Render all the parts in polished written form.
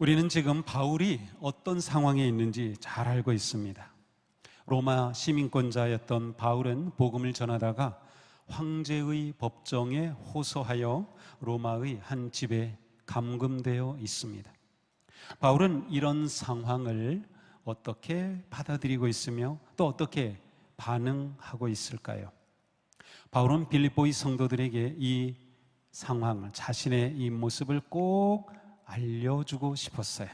우리는 지금 바울이 어떤 상황에 있는지 잘 알고 있습니다. 로마 시민권자였던 바울은 복음을 전하다가 황제의 법정에 호소하여 로마의 한 집에 감금되어 있습니다. 바울은 이런 상황을 어떻게 받아들이고 있으며 또 어떻게 반응하고 있을까요? 바울은 빌립보의 성도들에게 이 상황을, 자신의 이 모습을 꼭 알려주고 싶었어요.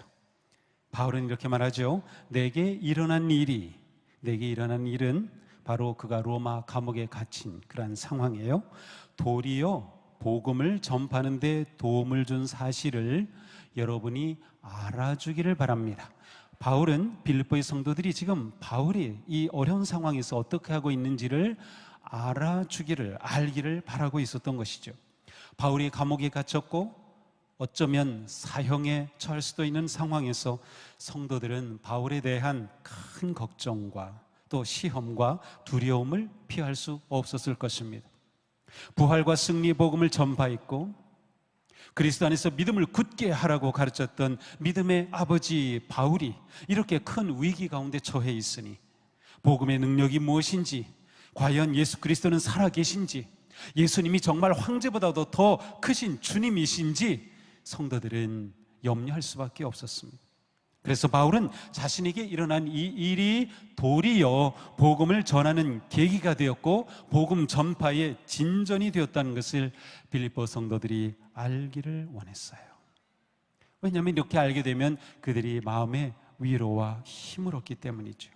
바울은 이렇게 말하죠. 내게 일어난 일은 바로 그가 로마 감옥에 갇힌 그러한 상황이에요. 도리어 복음을 전파하는 데 도움을 준 사실을 여러분이 알아주기를 바랍니다. 바울은 빌립보의 성도들이 지금 바울이 이 어려운 상황에서 어떻게 하고 있는지를 알기를 바라고 있었던 것이죠. 바울이 감옥에 갇혔고 어쩌면 사형에 처할 수도 있는 상황에서 성도들은 바울에 대한 큰 걱정과 또 시험과 두려움을 피할 수 없었을 것입니다. 부활과 승리 복음을 전파했고 그리스도 안에서 믿음을 굳게 하라고 가르쳤던 믿음의 아버지 바울이 이렇게 큰 위기 가운데 처해 있으니 복음의 능력이 무엇인지, 과연 예수 그리스도는 살아계신지, 예수님이 정말 황제보다도 더 크신 주님이신지 성도들은 염려할 수밖에 없었습니다. 그래서 바울은 자신에게 일어난 이 일이 도리어 복음을 전하는 계기가 되었고 복음 전파의 진전이 되었다는 것을 빌립보 성도들이 알기를 원했어요. 왜냐하면 이렇게 알게 되면 그들이 마음의 위로와 힘을 얻기 때문이죠.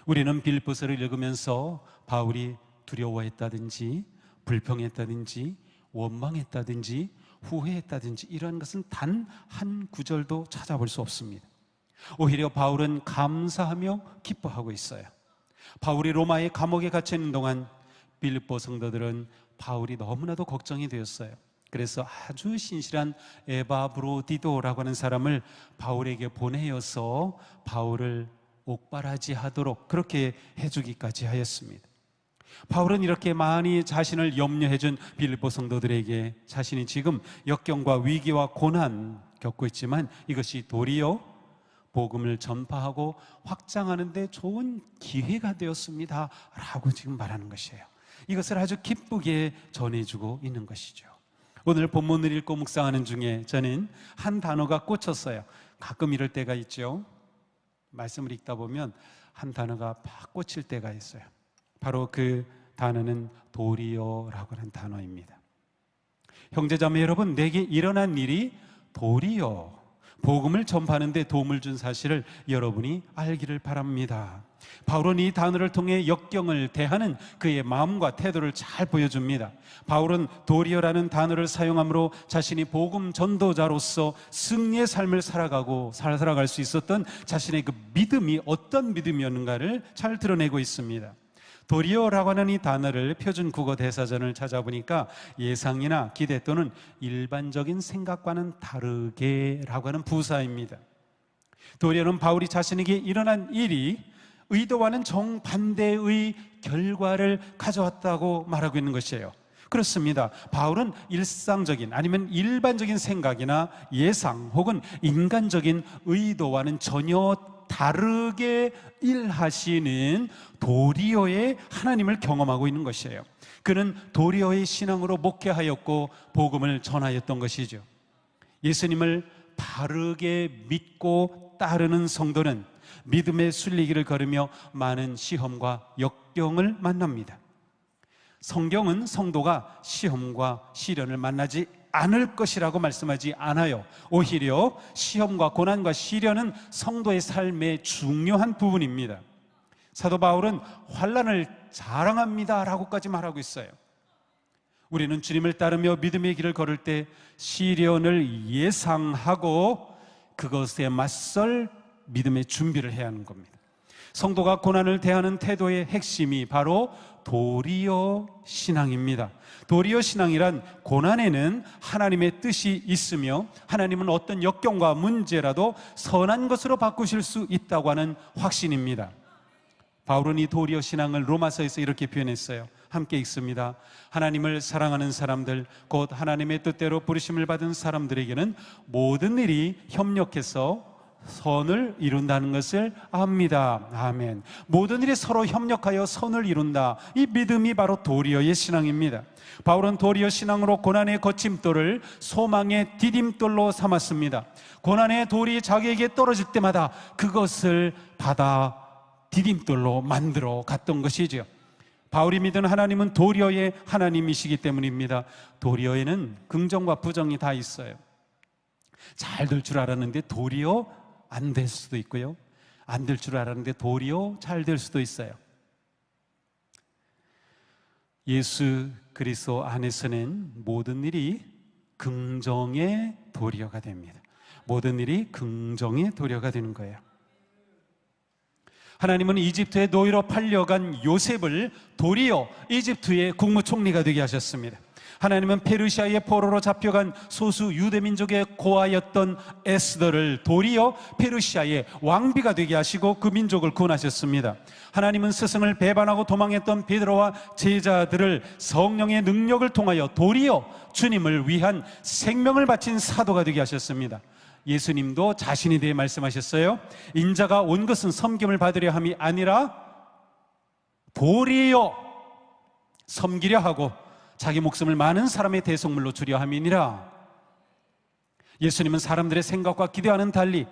우리는 빌립보서를 읽으면서 바울이 두려워했다든지 불평했다든지 원망했다든지 후회했다든지 이런 것은 단 한 구절도 찾아볼 수 없습니다. 오히려 바울은 감사하며 기뻐하고 있어요. 바울이 로마의 감옥에 갇혀 있는 동안 빌립보 성도들은 바울이 너무나도 걱정이 되었어요. 그래서 아주 신실한 에바브로디도라고 하는 사람을 바울에게 보내어서 바울을 옥바라지하도록 그렇게 해주기까지 하였습니다. 바울은 이렇게 많이 자신을 염려해준 빌립보 성도들에게 자신이 지금 역경과 위기와 고난 겪고 있지만 이것이 도리어 복음을 전파하고 확장하는 데 좋은 기회가 되었습니다 라고 지금 말하는 것이에요. 이것을 아주 기쁘게 전해주고 있는 것이죠. 오늘 본문을 읽고 묵상하는 중에 저는 한 단어가 꽂혔어요. 가끔 이럴 때가 있죠. 말씀을 읽다 보면 한 단어가 팍 꽂힐 때가 있어요. 바로 그 단어는 도리어라고 하는 단어입니다. 형제자매 여러분, 내게 일어난 일이 도리어 복음을 전파하는 데 도움을 준 사실을 여러분이 알기를 바랍니다. 바울은 이 단어를 통해 역경을 대하는 그의 마음과 태도를 잘 보여줍니다. 바울은 도리어라는 단어를 사용함으로 자신이 복음 전도자로서 승리의 삶을 살아갈 수 있었던 자신의 그 믿음이 어떤 믿음이었는가를 잘 드러내고 있습니다. 도리어라고 하는 이 단어를 표준 국어 대사전을 찾아보니까 예상이나 기대 또는 일반적인 생각과는 다르게라고 하는 부사입니다. 도리어는 바울이 자신에게 일어난 일이 의도와는 정반대의 결과를 가져왔다고 말하고 있는 것이에요. 그렇습니다. 바울은 일상적인 아니면 일반적인 생각이나 예상 혹은 인간적인 의도와는 전혀 다르게 일하시는 도리어의 하나님을 경험하고 있는 것이에요. 그는 도리어의 신앙으로 목회하였고 복음을 전하였던 것이죠. 예수님을 바르게 믿고 따르는 성도는 믿음의 순리길을 걸으며 많은 시험과 역경을 만납니다. 성경은 성도가 시험과 시련을 만나지 않을 것이라고 말씀하지 않아요. 오히려 시험과 고난과 시련은 성도의 삶의 중요한 부분입니다. 사도 바울은 환난을 자랑합니다 라고까지 말하고 있어요. 우리는 주님을 따르며 믿음의 길을 걸을 때 시련을 예상하고 그것에 맞설 믿음의 준비를 해야 하는 겁니다. 성도가 고난을 대하는 태도의 핵심이 바로 도리어 신앙입니다. 도리어 신앙이란 고난에는 하나님의 뜻이 있으며 하나님은 어떤 역경과 문제라도 선한 것으로 바꾸실 수 있다고 하는 확신입니다. 바울은 이 도리어 신앙을 로마서에서 이렇게 표현했어요. 함께 읽습니다. 하나님을 사랑하는 사람들, 곧 하나님의 뜻대로 부르심을 받은 사람들에게는 모든 일이 협력해서 선을 이룬다는 것을 압니다. 아멘. 모든 일이 서로 협력하여 선을 이룬다. 이 믿음이 바로 도리어의 신앙입니다. 바울은 도리어 신앙으로 고난의 거침돌을 소망의 디딤돌로 삼았습니다. 고난의 돌이 자기에게 떨어질 때마다 그것을 받아 디딤돌로 만들어 갔던 것이죠. 바울이 믿은 하나님은 도리어의 하나님이시기 때문입니다. 도리어에는 긍정과 부정이 다 있어요. 잘 될 줄 알았는데 도리어 안 될 수도 있고요, 안 될 줄 알았는데 도리어 잘 될 수도 있어요. 예수 그리스도 안에서는 모든 일이 긍정의 도리어가 됩니다. 모든 일이 긍정의 도리어가 되는 거예요. 하나님은 이집트의 노예로 팔려간 요셉을 도리어 이집트의 국무총리가 되게 하셨습니다. 하나님은 페르시아의 포로로 잡혀간 소수 유대민족의 고아였던 에스더를 도리어 페르시아의 왕비가 되게 하시고 그 민족을 구원하셨습니다. 하나님은 스승을 배반하고 도망했던 베드로와 제자들을 성령의 능력을 통하여 도리어 주님을 위한 생명을 바친 사도가 되게 하셨습니다. 예수님도 자신에 대해 말씀하셨어요. 인자가 온 것은 섬김을 받으려 함이 아니라 도리어 섬기려 하고 자기 목숨을 많은 사람의 대속물로 주려 함이니라. 예수님은 사람들의 생각과 기대와는 달리,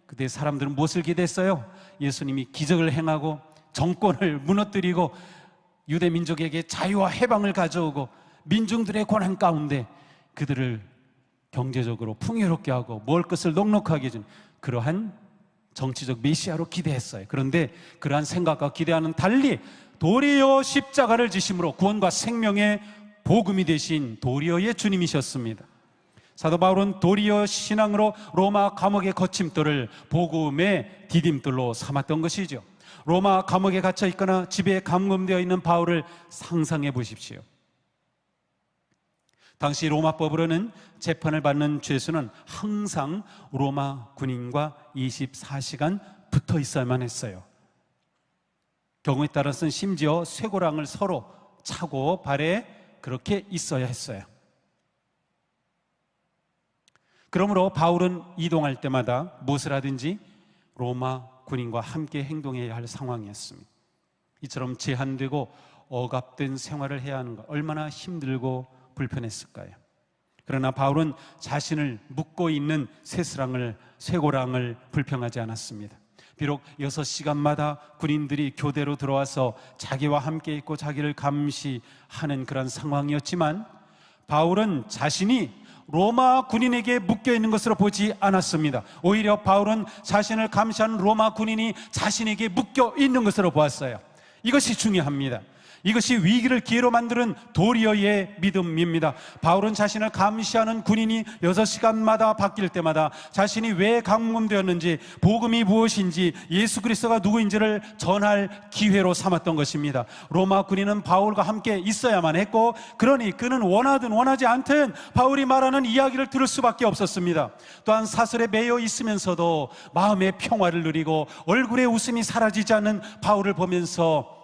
그때 사람들은 무엇을 기대했어요? 예수님이 기적을 행하고 정권을 무너뜨리고 유대 민족에게 자유와 해방을 가져오고 민중들의 고난 가운데 그들을 경제적으로 풍요롭게 하고 먹을 것을 넉넉하게 해준 그러한 정치적 메시아로 기대했어요. 그런데 그러한 생각과 기대와는 달리 도리어 십자가를 지심으로 구원과 생명의 복음이 되신 도리어의 주님이셨습니다. 사도 바울은 도리어 신앙으로 로마 감옥의 거침돌을 복음의 디딤돌로 삼았던 것이죠. 로마 감옥에 갇혀 있거나 집에 감금되어 있는 바울을 상상해 보십시오. 당시 로마법으로는 재판을 받는 죄수는 항상 로마 군인과 24시간 붙어 있어야만 했어요. 경우에 따라서는 심지어 쇠고랑을 서로 차고 발에 그렇게 있어야 했어요. 그러므로 바울은 이동할 때마다 무엇을 하든지 로마 군인과 함께 행동해야 할 상황이었습니다. 이처럼 제한되고 억압된 생활을 해야 하는 것, 얼마나 힘들고 불편했을까요? 그러나 바울은 자신을 묶고 있는 쇠고랑을 불평하지 않았습니다. 비록 6시간마다 군인들이 교대로 들어와서 자기와 함께 있고 자기를 감시하는 그런 상황이었지만 바울은 자신이 로마 군인에게 묶여 있는 것으로 보지 않았습니다. 오히려 바울은 자신을 감시하는 로마 군인이 자신에게 묶여 있는 것으로 보았어요. 이것이 중요합니다. 이것이 위기를 기회로 만드는 도리어의 믿음입니다. 바울은 자신을 감시하는 군인이 6시간마다 바뀔 때마다 자신이 왜 감금되었는지, 복음이 무엇인지, 예수 그리스도가 누구인지를 전할 기회로 삼았던 것입니다. 로마 군인은 바울과 함께 있어야만 했고, 그러니 그는 원하든 원하지 않든 바울이 말하는 이야기를 들을 수밖에 없었습니다. 또한 사슬에 매여 있으면서도 마음의 평화를 누리고 얼굴에 웃음이 사라지지 않는 바울을 보면서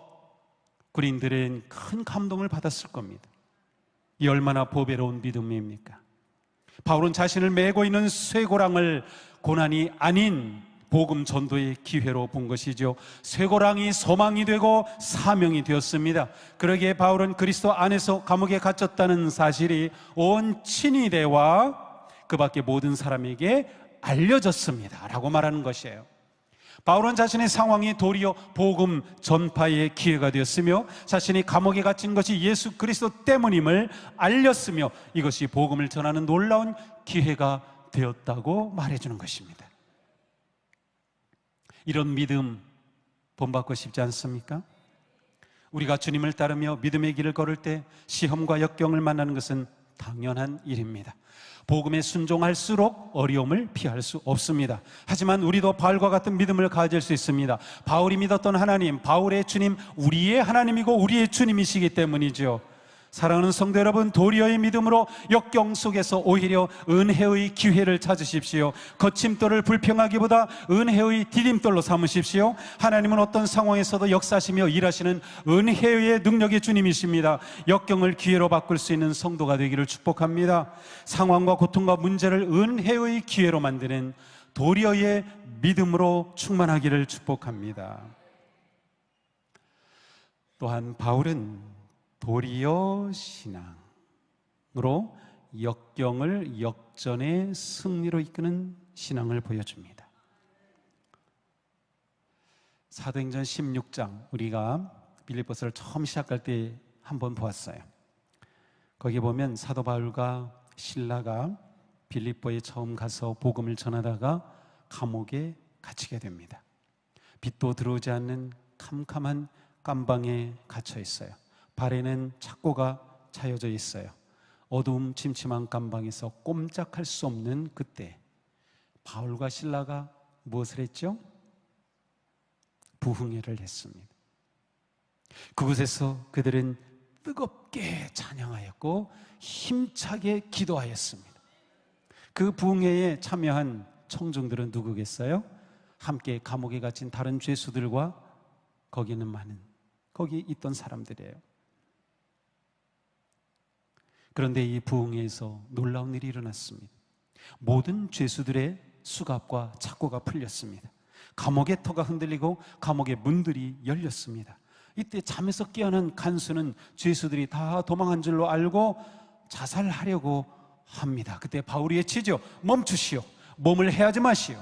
군인들은 큰 감동을 받았을 겁니다. 이 얼마나 보배로운 믿음입니까? 바울은 자신을 메고 있는 쇠고랑을 고난이 아닌 복음 전도의 기회로 본 것이죠. 쇠고랑이 소망이 되고 사명이 되었습니다. 그러기에 바울은 그리스도 안에서 감옥에 갇혔다는 사실이 온 친위대와 그 밖에 모든 사람에게 알려졌습니다 라고 말하는 것이에요. 바울은 자신의 상황이 도리어 복음 전파의 기회가 되었으며 자신이 감옥에 갇힌 것이 예수 그리스도 때문임을 알렸으며 이것이 복음을 전하는 놀라운 기회가 되었다고 말해주는 것입니다. 이런 믿음 본받고 싶지 않습니까? 우리가 주님을 따르며 믿음의 길을 걸을 때 시험과 역경을 만나는 것은 당연한 일입니다. 복음에 순종할수록 어려움을 피할 수 없습니다. 하지만 우리도 바울과 같은 믿음을 가질 수 있습니다. 바울이 믿었던 하나님, 바울의 주님, 우리의 하나님이고 우리의 주님이시기 때문이죠. 사랑하는 성도 여러분, 도리어의 믿음으로 역경 속에서 오히려 은혜의 기회를 찾으십시오. 거침돌을 불평하기보다 은혜의 디딤돌로 삼으십시오. 하나님은 어떤 상황에서도 역사하시며 일하시는 은혜의 능력의 주님이십니다. 역경을 기회로 바꿀 수 있는 성도가 되기를 축복합니다. 상황과 고통과 문제를 은혜의 기회로 만드는 도리어의 믿음으로 충만하기를 축복합니다. 또한 바울은 도리어 신앙으로 역경을 역전의 승리로 이끄는 신앙을 보여줍니다. 사도행전 16장, 우리가 빌립보서를 처음 시작할 때 한번 보았어요. 거기 보면 사도 바울과 실라가 빌립보에 처음 가서 복음을 전하다가 감옥에 갇히게 됩니다. 빛도 들어오지 않는 캄캄한 감방에 갇혀 있어요. 발에는 착고가 차여져 있어요. 어두움 침침한 감방에서 꼼짝할 수 없는 그때 바울과 실라가 무엇을 했죠? 부흥회를 했습니다. 그곳에서 그들은 뜨겁게 찬양하였고 힘차게 기도하였습니다. 그 부흥회에 참여한 청중들은 누구겠어요? 함께 감옥에 갇힌 다른 죄수들과 거기는 많은, 거기 있던 사람들이에요. 그런데 이 부흥회에서 놀라운 일이 일어났습니다. 모든 죄수들의 수갑과 착고가 풀렸습니다. 감옥의 터가 흔들리고 감옥의 문들이 열렸습니다. 이때 잠에서 깨어난 간수는 죄수들이 다 도망한 줄로 알고 자살하려고 합니다. 그때 바울이 외치죠. 멈추시오. 몸을 해하지 마시오.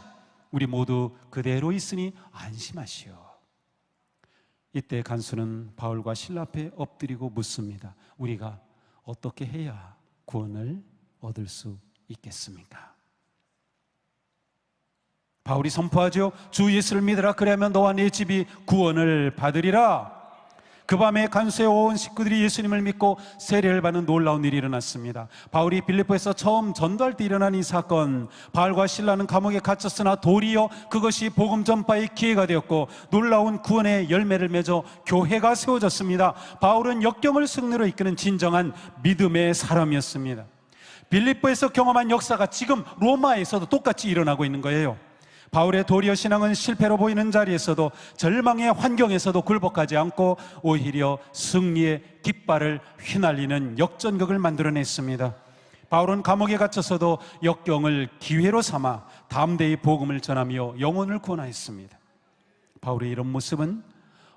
우리 모두 그대로 있으니 안심하시오. 이때 간수는 바울과 실라 앞에 엎드리고 묻습니다. 우리가 어떻게 해야 구원을 얻을 수 있겠습니까? 바울이 선포하죠. 주 예수를 믿으라. 그리하면 너와 네 집이 구원을 받으리라. 그 밤에 간수에 온 식구들이 예수님을 믿고 세례를 받는 놀라운 일이 일어났습니다. 바울이 빌립보에서 처음 전도할 때 일어난 이 사건, 바울과 실라는 감옥에 갇혔으나 도리어 그것이 복음 전파의 기회가 되었고 놀라운 구원의 열매를 맺어 교회가 세워졌습니다. 바울은 역경을 승리로 이끄는 진정한 믿음의 사람이었습니다. 빌립보에서 경험한 역사가 지금 로마에서도 똑같이 일어나고 있는 거예요. 바울의 도리어 신앙은 실패로 보이는 자리에서도 절망의 환경에서도 굴복하지 않고 오히려 승리의 깃발을 휘날리는 역전극을 만들어냈습니다. 바울은 감옥에 갇혀서도 역경을 기회로 삼아 담대히 복음을 전하며 영혼을 구원하였습니다. 바울의 이런 모습은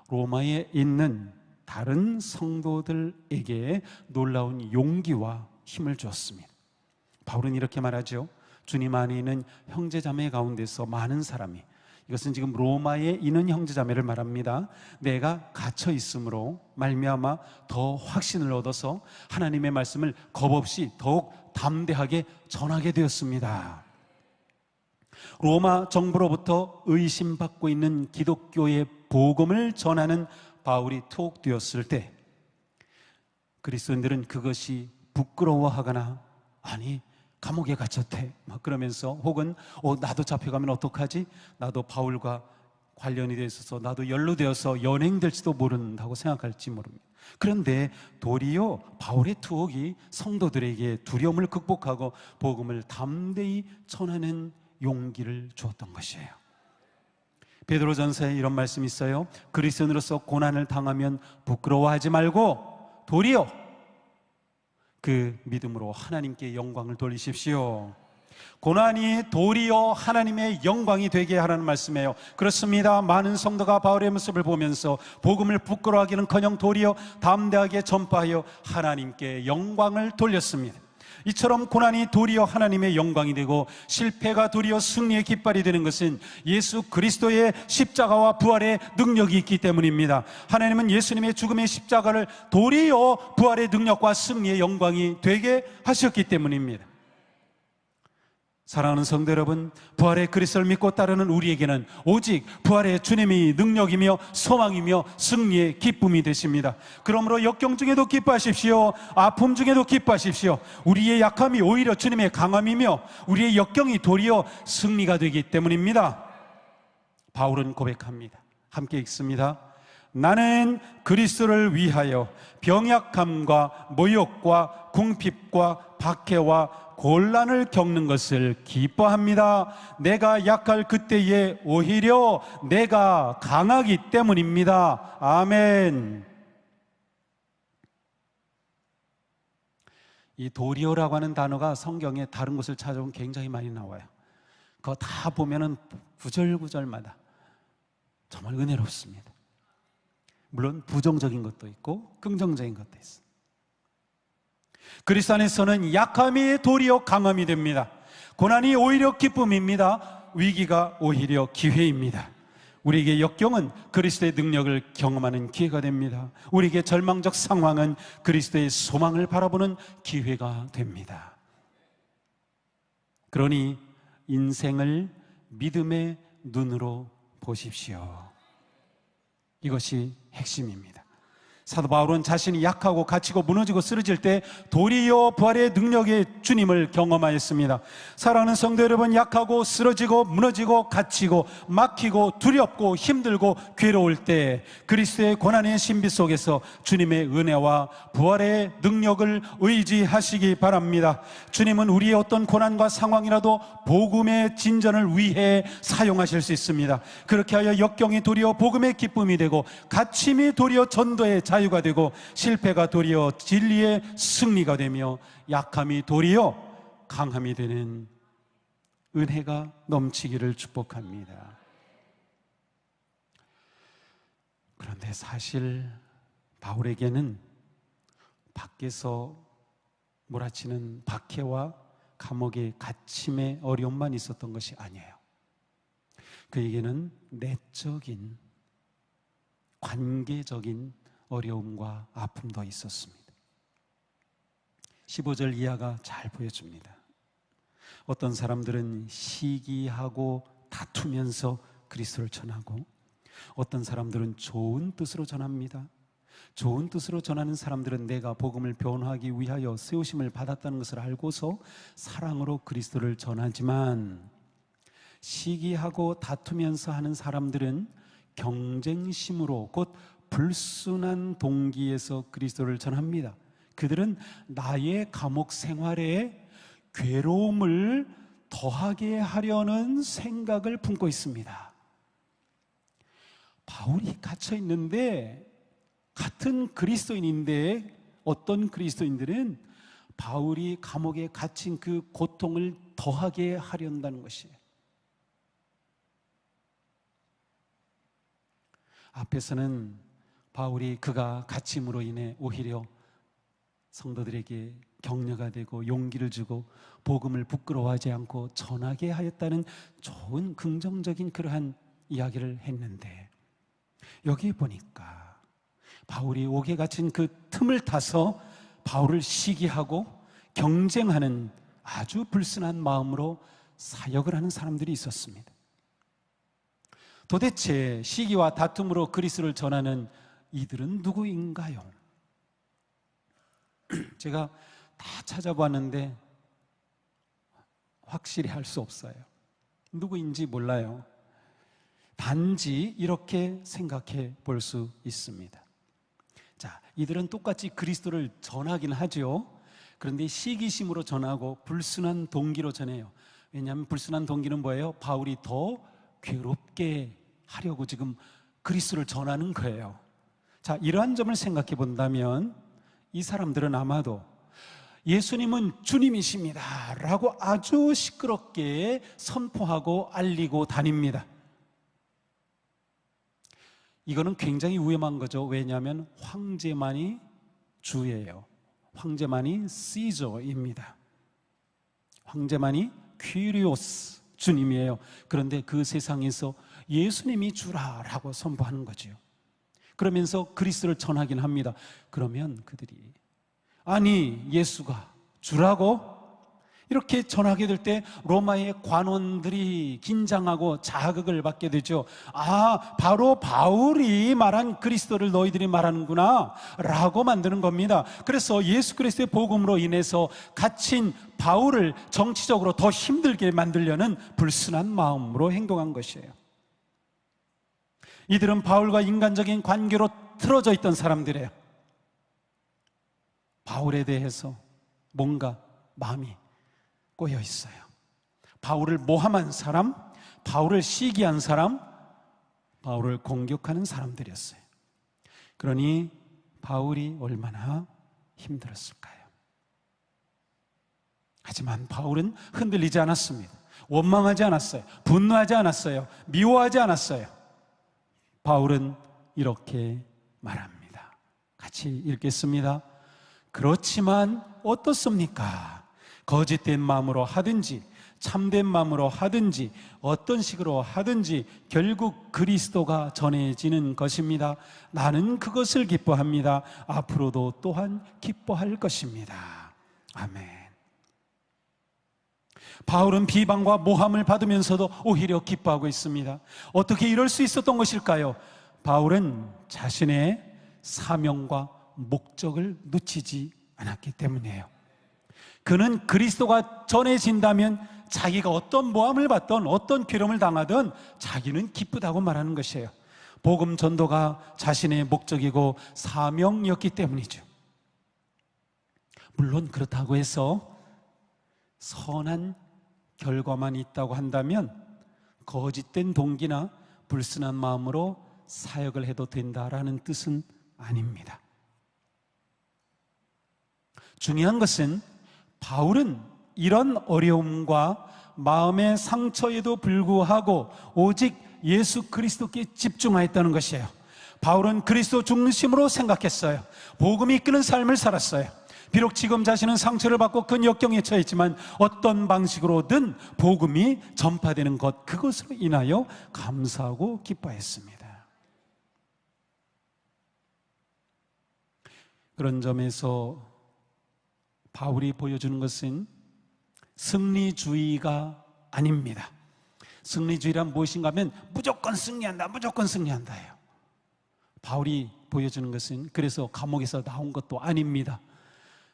로마에 있는 다른 성도들에게 놀라운 용기와 힘을 주었습니다. 바울은 이렇게 말하죠. 주님 안에 있는 형제자매 가운데서 많은 사람이, 이것은 지금 로마에 있는 형제자매를 말합니다. 내가 갇혀 있음으로 말미암아 더 확신을 얻어서 하나님의 말씀을 겁없이 더욱 담대하게 전하게 되었습니다. 로마 정부로부터 의심받고 있는 기독교의 복음을 전하는 바울이 투옥되었을 때 그리스도인들은 그것이 부끄러워하거나 아니 감옥에 갇혔대 막 그러면서 혹은 나도 잡혀가면 어떡하지? 나도 바울과 관련이 되어 있어서 나도 연루되어서 연행될지도 모른다고 생각할지 모릅니다. 그런데 도리어 바울의 투옥이 성도들에게 두려움을 극복하고 복음을 담대히 전하는 용기를 주었던 것이에요. 베드로전서에 이런 말씀이 있어요. 그리스도인으로서 고난을 당하면 부끄러워하지 말고 도리어 그 믿음으로 하나님께 영광을 돌리십시오. 고난이 도리어 하나님의 영광이 되게 하라는 말씀이에요. 그렇습니다. 많은 성도가 바울의 모습을 보면서 복음을 부끄러워하기는커녕 도리어 담대하게 전파하여 하나님께 영광을 돌렸습니다. 이처럼 고난이 도리어 하나님의 영광이 되고 실패가 도리어 승리의 깃발이 되는 것은 예수 그리스도의 십자가와 부활의 능력이 있기 때문입니다. 하나님은 예수님의 죽음의 십자가를 도리어 부활의 능력과 승리의 영광이 되게 하셨기 때문입니다. 사랑하는 성도 여러분, 부활의 그리스도를 믿고 따르는 우리에게는 오직 부활의 주님이 능력이며 소망이며 승리의 기쁨이 되십니다. 그러므로 역경 중에도 기뻐하십시오. 아픔 중에도 기뻐하십시오. 우리의 약함이 오히려 주님의 강함이며 우리의 역경이 도리어 승리가 되기 때문입니다. 바울은 고백합니다. 함께 읽습니다. 나는 그리스도를 위하여 병약함과 모욕과 궁핍과 박해와 곤란을 겪는 것을 기뻐합니다. 내가 약할 그때에 오히려 내가 강하기 때문입니다. 아멘. 이 도리어라고 하는 단어가 성경에 다른 곳을 찾아보면 굉장히 많이 나와요. 그거 다 보면은 구절구절마다 정말 은혜롭습니다. 물론 부정적인 것도 있고 긍정적인 것도 있어요. 그리스도 안에서는 약함이 도리어 강함이 됩니다. 고난이 오히려 기쁨입니다. 위기가 오히려 기회입니다. 우리에게 역경은 그리스도의 능력을 경험하는 기회가 됩니다. 우리에게 절망적 상황은 그리스도의 소망을 바라보는 기회가 됩니다. 그러니 인생을 믿음의 눈으로 보십시오. 이것이 핵심입니다. 사도 바울은 자신이 약하고 갇히고 무너지고 쓰러질 때 도리어 부활의 능력의 주님을 경험하였습니다. 사랑하는 성도 여러분, 약하고 쓰러지고 무너지고 갇히고 막히고 두렵고 힘들고 괴로울 때 그리스도의 고난의 신비 속에서 주님의 은혜와 부활의 능력을 의지하시기 바랍니다. 주님은 우리의 어떤 고난과 상황이라도 복음의 진전을 위해 사용하실 수 있습니다. 그렇게 하여 역경이 도리어 복음의 기쁨이 되고 갇힘이 도리어 전도의 자유가 되고 실패가 도리어 진리의 승리가 되며 약함이 도리어 강함이 되는 은혜가 넘치기를 축복합니다. 그런데 사실 바울에게는 밖에서 몰아치는 박해와 감옥의 갇힘의 어려움만 있었던 것이 아니에요. 그에게는 내적인 관계적인 어려움과 아픔도 있었습니다. 15절 이하가 잘 보여줍니다. 어떤 사람들은 시기하고 다투면서 그리스도를 전하고, 어떤 사람들은 좋은 뜻으로 전합니다. 좋은 뜻으로 전하는 사람들은 내가 복음을 변화하기 위하여 세우심을 받았다는 것을 알고서 사랑으로 그리스도를 전하지만, 시기하고 다투면서 하는 사람들은 경쟁심으로, 곧 불순한 동기에서 그리스도를 전합니다. 그들은 나의 감옥 생활에 괴로움을 더하게 하려는 생각을 품고 있습니다. 바울이 갇혀 있는데, 같은 그리스도인인데 어떤 그리스도인들은 바울이 감옥에 갇힌 그 고통을 더하게 하려는 것이에요. 앞에서는 바울이 그가 갇힘으로 인해 오히려 성도들에게 격려가 되고 용기를 주고 복음을 부끄러워하지 않고 전하게 하였다는 좋은 긍정적인 그러한 이야기를 했는데, 여기 보니까 바울이 옥에 갇힌 그 틈을 타서 바울을 시기하고 경쟁하는 아주 불순한 마음으로 사역을 하는 사람들이 있었습니다. 도대체 시기와 다툼으로 그리스도를 전하는 이들은 누구인가요? 제가 다 찾아봤는데 확실히 할 수 없어요. 누구인지 몰라요. 단지 이렇게 생각해 볼 수 있습니다. 자, 이들은 똑같이 그리스도를 전하긴 하죠. 그런데 시기심으로 전하고 불순한 동기로 전해요. 왜냐하면 불순한 동기는 뭐예요? 바울이 더 괴롭게 하려고 지금 그리스도를 전하는 거예요. 자, 이러한 점을 생각해 본다면 이 사람들은 아마도 예수님은 주님이십니다 라고 아주 시끄럽게 선포하고 알리고 다닙니다. 이거는 굉장히 위험한 거죠. 왜냐하면 황제만이 주예요. 황제만이 시저입니다. 황제만이 퀴리오스, 주님이에요. 그런데 그 세상에서 예수님이 주라라고 선포하는 거죠. 그러면서 그리스도를 전하긴 합니다. 그러면 그들이 아니 예수가 주라고? 이렇게 전하게 될 때 로마의 관원들이 긴장하고 자극을 받게 되죠. 아, 바로 바울이 말한 그리스도를 너희들이 말하는구나 라고 만드는 겁니다. 그래서 예수 그리스도의 복음으로 인해서 갇힌 바울을 정치적으로 더 힘들게 만들려는 불순한 마음으로 행동한 것이에요. 이들은 바울과 인간적인 관계로 틀어져 있던 사람들이에요. 바울에 대해서 뭔가 마음이 꼬여 있어요. 바울을 모함한 사람, 바울을 시기한 사람, 바울을 공격하는 사람들이었어요. 그러니 바울이 얼마나 힘들었을까요? 하지만 바울은 흔들리지 않았습니다. 원망하지 않았어요. 분노하지 않았어요. 미워하지 않았어요. 바울은 이렇게 말합니다. 같이 읽겠습니다. 그렇지만 어떻습니까? 거짓된 마음으로 하든지 참된 마음으로 하든지 어떤 식으로 하든지 결국 그리스도가 전해지는 것입니다. 나는 그것을 기뻐합니다. 앞으로도 또한 기뻐할 것입니다. 아멘. 바울은 비방과 모함을 받으면서도 오히려 기뻐하고 있습니다. 어떻게 이럴 수 있었던 것일까요? 바울은 자신의 사명과 목적을 놓치지 않았기 때문이에요. 그는 그리스도가 전해진다면 자기가 어떤 모함을 받던 어떤 괴로움을 당하든 자기는 기쁘다고 말하는 것이에요. 복음 전도가 자신의 목적이고 사명이었기 때문이죠. 물론 그렇다고 해서 선한 결과만 있다고 한다면 거짓된 동기나 불순한 마음으로 사역을 해도 된다라는 뜻은 아닙니다. 중요한 것은 바울은 이런 어려움과 마음의 상처에도 불구하고 오직 예수 그리스도께 집중하였다는 것이에요. 바울은 그리스도 중심으로 생각했어요. 복음이 이끄는 삶을 살았어요. 비록 지금 자신은 상처를 받고 큰 역경에 처했지만 어떤 방식으로든 복음이 전파되는 것, 그것으로 인하여 감사하고 기뻐했습니다. 그런 점에서 바울이 보여주는 것은 승리주의가 아닙니다. 승리주의란 무엇인가 하면 무조건 승리한다, 무조건 승리한다예요. 바울이 보여주는 것은 그래서 감옥에서 나온 것도 아닙니다.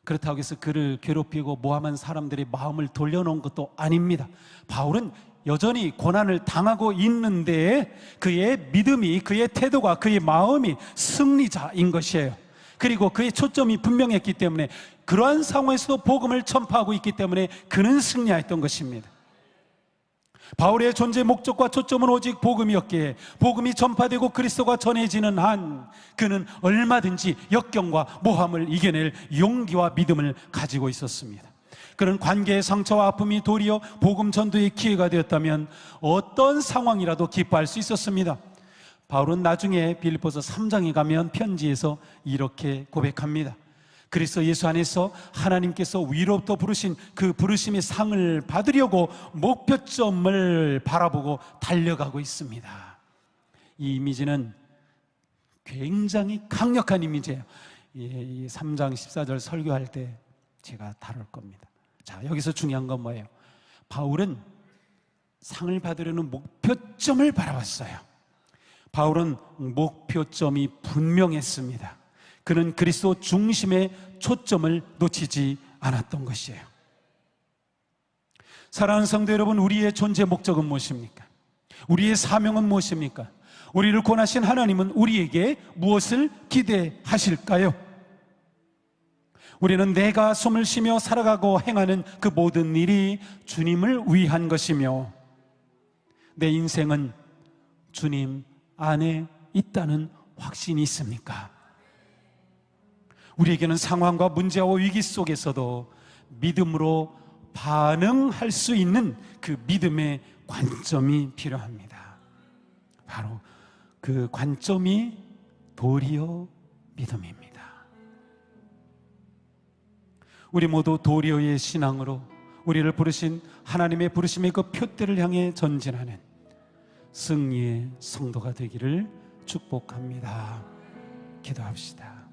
그렇다고 해서 그를 괴롭히고 모함한 사람들의 마음을 돌려놓은 것도 아닙니다. 바울은 여전히 고난을 당하고 있는데 그의 믿음이, 그의 태도가, 그의 마음이 승리자인 것이에요. 그리고 그의 초점이 분명했기 때문에 그러한 상황에서도 복음을 전파하고 있기 때문에 그는 승리했던 것입니다. 바울의 존재 목적과 초점은 오직 복음이었기에 복음이 전파되고 그리스도가 전해지는 한 그는 얼마든지 역경과 모함을 이겨낼 용기와 믿음을 가지고 있었습니다. 그런 관계의 상처와 아픔이 도리어 복음 전도의 기회가 되었다면 어떤 상황이라도 기뻐할 수 있었습니다. 바울은 나중에 빌립보서 3장에 가면 편지에서 이렇게 고백합니다. 그리스도 예수 안에서 하나님께서 위로부터 부르신 그 부르심의 상을 받으려고 목표점을 바라보고 달려가고 있습니다. 이 이미지는 굉장히 강력한 이미지예요. 이 3장 14절 설교할 때 제가 다룰 겁니다. 자, 여기서 중요한 건 뭐예요? 바울은 상을 받으려는 목표점을 바라봤어요. 바울은 목표점이 분명했습니다. 그는 그리스도 중심의 초점을 놓치지 않았던 것이에요. 사랑하는 성도 여러분, 우리의 존재 목적은 무엇입니까? 우리의 사명은 무엇입니까? 우리를 구원하신 하나님은 우리에게 무엇을 기대하실까요? 우리는 내가 숨을 쉬며 살아가고 행하는 그 모든 일이 주님을 위한 것이며 내 인생은 주님 안에 있다는 확신이 있습니까? 우리에게는 상황과 문제와 위기 속에서도 믿음으로 반응할 수 있는 그 믿음의 관점이 필요합니다. 바로 그 관점이 도리어 믿음입니다. 우리 모두 도리어의 신앙으로 우리를 부르신 하나님의 부르심의 그 표대를 향해 전진하는 승리의 성도가 되기를 축복합니다. 기도합시다.